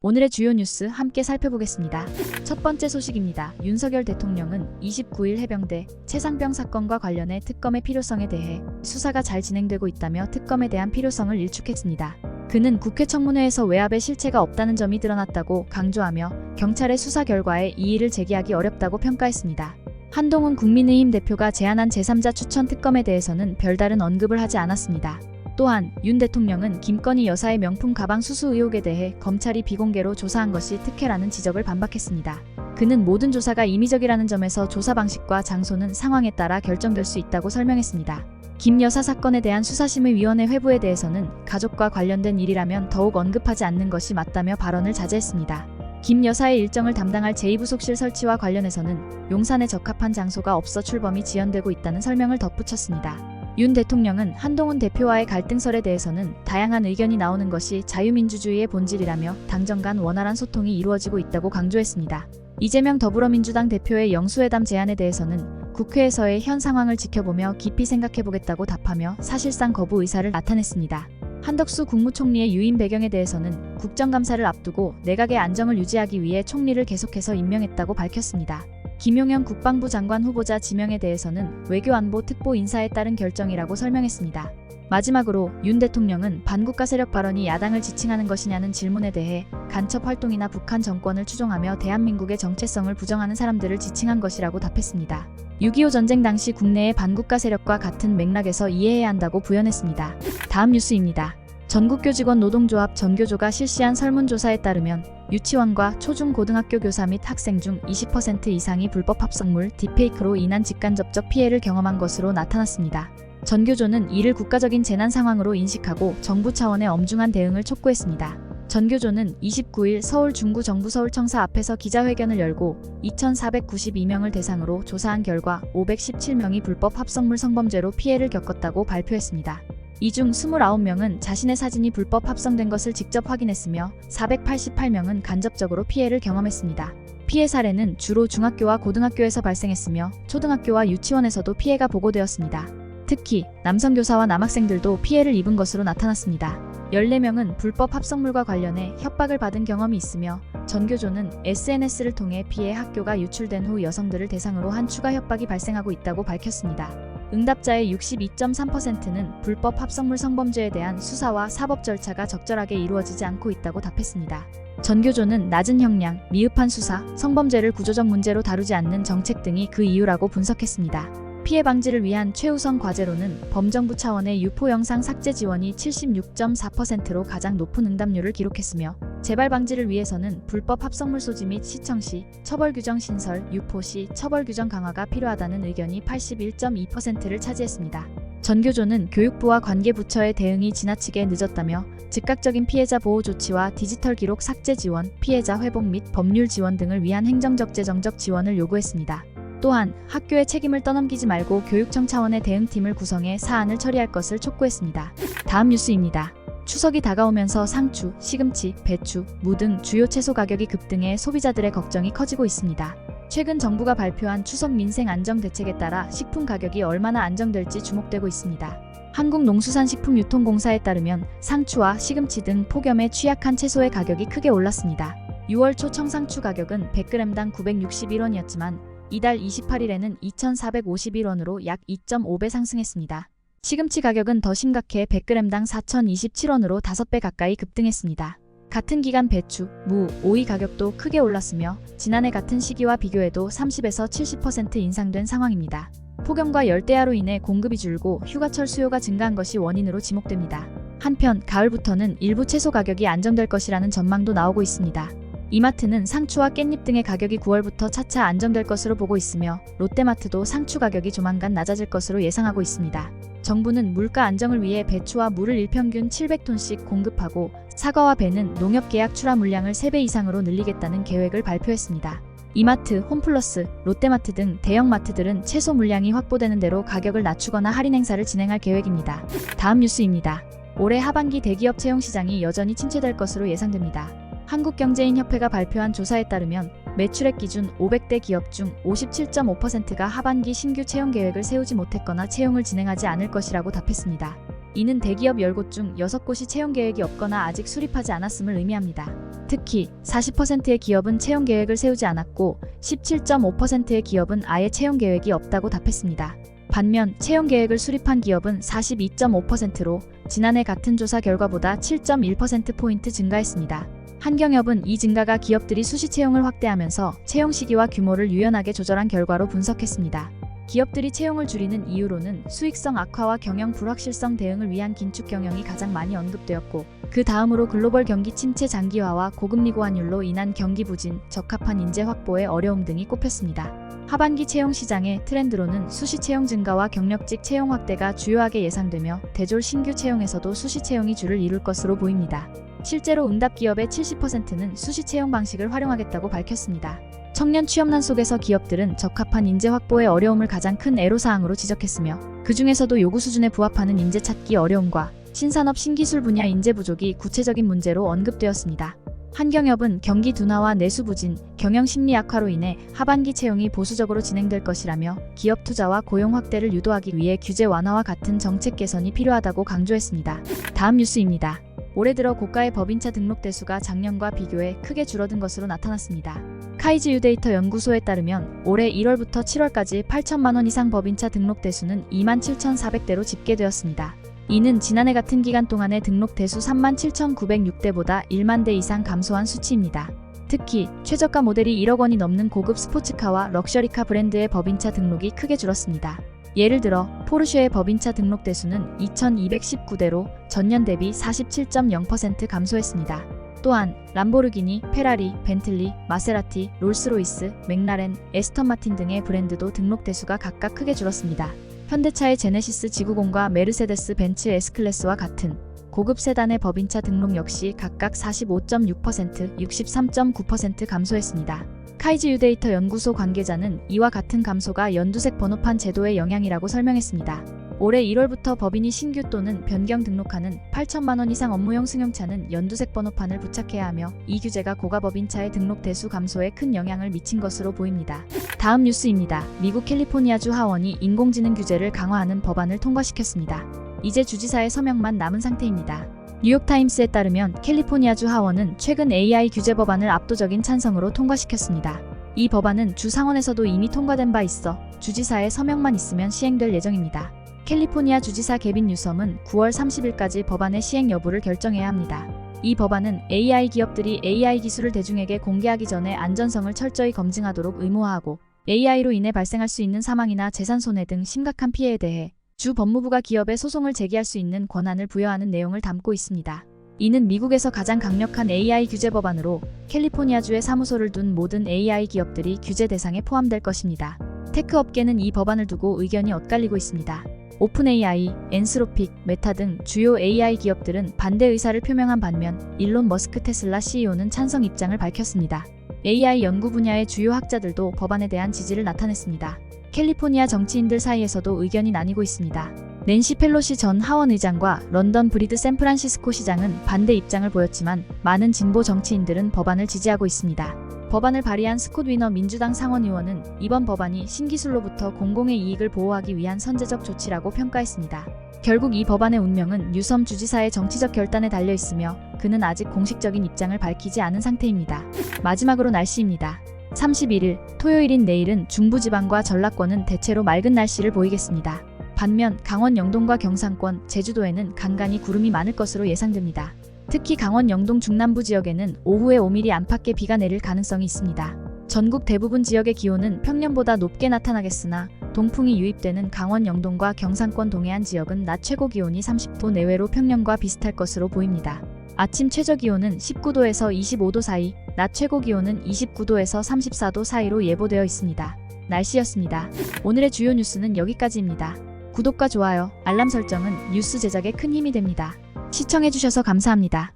오늘의 주요 뉴스 함께 살펴보겠습니다. 첫 번째 소식입니다. 윤석열 대통령은 29일 해병대 최상병 사건과 관련해 특검의 필요성에 대해 수사가 잘 진행되고 있다며 특검에 대한 필요성을 일축했습니다. 그는 국회 청문회에서 외압의 실체가 없다는 점이 드러났다고 강조하며 경찰의 수사 결과에 이의를 제기하기 어렵다고 평가했습니다. 한동훈 국민의힘 대표가 제안한 제3자 추천 특검에 대해서는 별다른 언급을 하지 않았습니다. 또한 윤 대통령은 김건희 여사의 명품 가방 수수 의혹에 대해 검찰이 비공개로 조사한 것이 특혜라는 지적을 반박했습니다. 그는 모든 조사가 임의적이라는 점에서 조사 방식과 장소는 상황에 따라 결정될 수 있다고 설명했습니다. 김 여사 사건에 대한 수사심의위원회 회부에 대해서는 가족과 관련된 일이라면 더욱 언급하지 않는 것이 맞다며 발언을 자제했습니다. 김 여사의 일정을 담당할 제2부속실 설치와 관련해서는 용산에 적합한 장소가 없어 출범이 지연되고 있다는 설명을 덧붙였습니다. 윤 대통령은 한동훈 대표와의 갈등설에 대해서는 다양한 의견이 나오는 것이 자유민주주의의 본질이라며 당정 간 원활한 소통이 이루어지고 있다고 강조했습니다. 이재명 더불어민주당 대표의 영수회담 제안에 대해서는 국회에서의 현 상황을 지켜보며 깊이 생각해보겠다고 답하며 사실상 거부 의사를 나타냈습니다. 한덕수 국무총리의 유임 배경에 대해서는 국정감사를 앞두고 내각의 안정을 유지하기 위해 총리를 계속해서 임명했다고 밝혔습니다. 김용현 국방부 장관 후보자 지명에 대해서는 외교안보 특보 인사에 따른 결정이라고 설명했습니다. 마지막으로 윤 대통령은 반국가 세력 발언이 야당을 지칭하는 것이냐는 질문에 대해 간첩 활동이나 북한 정권을 추종하며 대한민국의 정체성을 부정하는 사람들을 지칭한 것이라고 답했습니다. 6.25 전쟁 당시 국내의 반국가 세력과 같은 맥락에서 이해해야 한다고 부연했습니다. 다음 뉴스입니다. 전국교직원 노동조합 전교조가 실시한 설문조사에 따르면 유치원과 초중고등학교 교사 및 학생 중 20% 이상이 불법 합성물, 딥페이크로 인한 직간접적 피해를 경험한 것으로 나타났습니다. 전교조는 이를 국가적인 재난 상황으로 인식하고 정부 차원의 엄중한 대응을 촉구했습니다. 전교조는 29일 서울 중구 정부 서울청사 앞에서 기자회견을 열고 2,492명을 대상으로 조사한 결과 517명이 불법 합성물 성범죄로 피해를 겪었다고 발표했습니다. 이 중 29명은 자신의 사진이 불법 합성된 것을 직접 확인했으며 488명은 간접적으로 피해를 경험했습니다. 피해 사례는 주로 중학교와 고등학교에서 발생했으며 초등학교와 유치원에서도 피해가 보고되었습니다. 특히 남성 교사와 남학생들도 피해를 입은 것으로 나타났습니다. 14명은 불법 합성물과 관련해 협박을 받은 경험이 있으며 전교조는 SNS를 통해 피해 학교가 유출된 후 여성들을 대상으로 한 추가 협박이 발생하고 있다고 밝혔습니다. 응답자의 62.3%는 불법 합성물 성범죄에 대한 수사와 사법 절차가 적절하게 이루어지지 않고 있다고 답했습니다. 전교조는 낮은 형량, 미흡한 수사, 성범죄를 구조적 문제로 다루지 않는 정책 등이 그 이유라고 분석했습니다. 피해 방지를 위한 최우선 과제로는 범정부 차원의 유포 영상 삭제 지원이 76.4%로 가장 높은 응답률을 기록했으며 재발 방지를 위해서는 불법 합성물 소지 및 시청 시 처벌 규정 신설, 유포 시 처벌 규정 강화가 필요하다는 의견이 81.2%를 차지했습니다. 전교조는 교육부와 관계부처의 대응이 지나치게 늦었다며 즉각적인 피해자 보호 조치와 디지털 기록 삭제 지원, 피해자 회복 및 법률 지원 등을 위한 행정적 재정적 지원을 요구했습니다. 또한 학교의 책임을 떠넘기지 말고 교육청 차원의 대응팀을 구성해 사안을 처리할 것을 촉구했습니다. 다음 뉴스입니다. 추석이 다가오면서 상추, 시금치, 배추, 무 등 주요 채소 가격이 급등해 소비자들의 걱정이 커지고 있습니다. 최근 정부가 발표한 추석 민생 안정 대책에 따라 식품 가격이 얼마나 안정될지 주목되고 있습니다. 한국농수산식품유통공사에 따르면 상추와 시금치 등 폭염에 취약한 채소의 가격이 크게 올랐습니다. 6월 초 청상추 가격은 100g당 961원이었지만 이달 28일에는 2,451원으로 약 2.5배 상승했습니다. 시금치 가격은 더 심각해 100g당 4,027원으로 5배 가까이 급등했습니다. 같은 기간 배추, 무, 오이 가격도 크게 올랐으며 지난해 같은 시기와 비교해도 30에서 70% 인상된 상황입니다. 폭염과 열대야로 인해 공급이 줄고 휴가철 수요가 증가한 것이 원인으로 지목됩니다. 한편 가을부터는 일부 채소 가격이 안정될 것이라는 전망도 나오고 있습니다. 이마트는 상추와 깻잎 등의 가격이 9월부터 차차 안정될 것으로 보고 있으며 롯데마트도 상추 가격이 조만간 낮아질 것으로 예상하고 있습니다. 정부는 물가 안정을 위해 배추와 무를 일평균 700톤씩 공급하고 사과와 배는 농협계약 출하 물량을 3배 이상으로 늘리겠다는 계획을 발표했습니다. 이마트, 홈플러스, 롯데마트 등 대형마트들은 채소 물량이 확보되는 대로 가격을 낮추거나 할인 행사를 진행할 계획입니다. 다음 뉴스입니다. 올해 하반기 대기업 채용 시장이 여전히 침체될 것으로 예상됩니다. 한국경제인협회가 발표한 조사에 따르면 매출액 기준 500대 기업 중 57.5%가 하반기 신규 채용 계획을 세우지 못했거나 채용을 진행하지 않을 것이라고 답했습니다. 이는 대기업 10곳 중 6곳이 채용 계획이 없거나 아직 수립하지 않았음을 의미합니다. 특히 40%의 기업은 채용 계획을 세우지 않았고 17.5%의 기업은 아예 채용 계획이 없다고 답했습니다. 반면 채용 계획을 수립한 기업은 42.5%로 지난해 같은 조사 결과보다 7.1%포인트 증가했습니다. 한경협은 이 증가가 기업들이 수시 채용을 확대하면서 채용 시기와 규모를 유연하게 조절한 결과로 분석했습니다. 기업들이 채용을 줄이는 이유로는 수익성 악화와 경영 불확실성 대응을 위한 긴축 경영이 가장 많이 언급되었고, 그 다음으로 글로벌 경기 침체 장기화와 고금리 고환율로 인한 경기 부진, 적합한 인재 확보의 어려움 등이 꼽혔습니다. 하반기 채용 시장의 트렌드로는 수시 채용 증가와 경력직 채용 확대가 주요하게 예상되며 대졸 신규 채용에서도 수시 채용이 주를 이룰 것으로 보입니다. 실제로 응답 기업의 70%는 수시 채용 방식을 활용하겠다고 밝혔습니다. 청년 취업난 속에서 기업들은 적합한 인재 확보의 어려움을 가장 큰 애로사항으로 지적했으며, 그 중에서도 요구 수준에 부합하는 인재 찾기 어려움과 신산업 신기술 분야 인재 부족이 구체적인 문제로 언급되었습니다. 한경협은 경기 둔화와 내수 부진, 경영 심리 악화로 인해 하반기 채용이 보수적으로 진행될 것이라며 기업 투자와 고용 확대를 유도하기 위해 규제 완화와 같은 정책 개선이 필요하다고 강조했습니다. 다음 뉴스입니다. 올해 들어 고가의 법인차 등록 대수가 작년과 비교해 크게 줄어든 것으로 나타났습니다. 카이즈 유데이터 연구소에 따르면 올해 1월부터 7월까지 8천만 원 이상 법인차 등록 대수는 27,400대로 집계되었습니다. 이는 지난해 같은 기간 동안의 등록 대수 37,906대보다 1만 대 이상 감소한 수치입니다. 특히 최저가 모델이 1억 원이 넘는 고급 스포츠카와 럭셔리카 브랜드의 법인차 등록이 크게 줄었습니다. 예를 들어 포르쉐의 법인차 등록 대수는 2,219대로 전년 대비 47.0% 감소했습니다. 또한 람보르기니, 페라리, 벤틀리, 마세라티, 롤스로이스, 맥라렌, 에스턴 마틴 등의 브랜드도 등록 대수가 각각 크게 줄었습니다. 현대차의 제네시스 지구공과 메르세데스 벤츠 S클래스와 같은 고급 세단의 법인차 등록 역시 각각 45.6%, 63.9% 감소했습니다. 카이즈 유데이터 연구소 관계자는 이와 같은 감소가 연두색 번호판 제도의 영향이라고 설명했습니다. 올해 1월부터 법인이 신규 또는 변경 등록하는 8천만 원 이상 업무용 승용차는 연두색 번호판을 부착해야 하며, 이 규제가 고가 법인차의 등록 대수 감소에 큰 영향을 미친 것으로 보입니다. 다음 뉴스입니다. 미국 캘리포니아주 하원이 인공지능 규제를 강화하는 법안을 통과시켰습니다. 이제 주지사의 서명만 남은 상태입니다. 뉴욕타임스에 따르면 캘리포니아주 하원은 최근 AI 규제 법안을 압도적인 찬성으로 통과시켰습니다. 이 법안은 주 상원에서도 이미 통과된 바 있어 주지사의 서명만 있으면 시행될 예정입니다. 캘리포니아 주지사 개빈 뉴섬은 9월 30일까지 법안의 시행 여부를 결정해야 합니다. 이 법안은 AI 기업들이 AI 기술을 대중에게 공개하기 전에 안전성을 철저히 검증하도록 의무화하고, AI로 인해 발생할 수 있는 사망이나 재산 손해 등 심각한 피해에 대해 주 법무부가 기업에 소송을 제기할 수 있는 권한을 부여하는 내용을 담고 있습니다. 이는 미국에서 가장 강력한 AI 규제 법안으로 캘리포니아주에 사무소를 둔 모든 AI 기업들이 규제 대상에 포함될 것입니다. 테크 업계는 이 법안을 두고 의견이 엇갈리고 있습니다. 오픈 AI, 엔스로픽, 메타 등 주요 AI 기업들은 반대 의사를 표명한 반면 일론 머스크 테슬라 CEO는 찬성 입장을 밝혔습니다. AI 연구 분야의 주요 학자들도 법안에 대한 지지를 나타냈습니다. 캘리포니아 정치인들 사이에서도 의견이 나뉘고 있습니다. 낸시 펠로시 전 하원 의장과 런던 브리드 샌프란시스코 시장은 반대 입장을 보였지만, 많은 진보 정치인들은 법안을 지지하고 있습니다. 법안을 발의한 스콧 위너 민주당 상원의원은 이번 법안이 신기술로부터 공공의 이익을 보호하기 위한 선제적 조치라고 평가했습니다. 결국 이 법안의 운명은 뉴섬 주지사의 정치적 결단에 달려 있으며, 그는 아직 공식적인 입장을 밝히지 않은 상태입니다. 마지막으로 날씨입니다. 31일 토요일인 내일은 중부지방과 전라권은 대체로 맑은 날씨를 보이겠습니다. 반면 강원 영동과 경상권, 제주도에는 간간히 구름이 많을 것으로 예상됩니다. 특히 강원 영동 중남부 지역에는 오후에 5mm 안팎의 비가 내릴 가능성이 있습니다. 전국 대부분 지역의 기온은 평년보다 높게 나타나겠으나, 동풍이 유입되는 강원 영동과 경상권 동해안 지역은 낮 최고 기온이 30도 내외로 평년과 비슷할 것으로 보입니다. 아침 최저 기온은 19도에서 25도 사이, 낮 최고 기온은 29도에서 34도 사이로 예보되어 있습니다. 날씨였습니다. 오늘의 주요 뉴스는 여기까지입니다. 구독과 좋아요, 알람 설정은 뉴스 제작에 큰 힘이 됩니다. 시청해주셔서 감사합니다.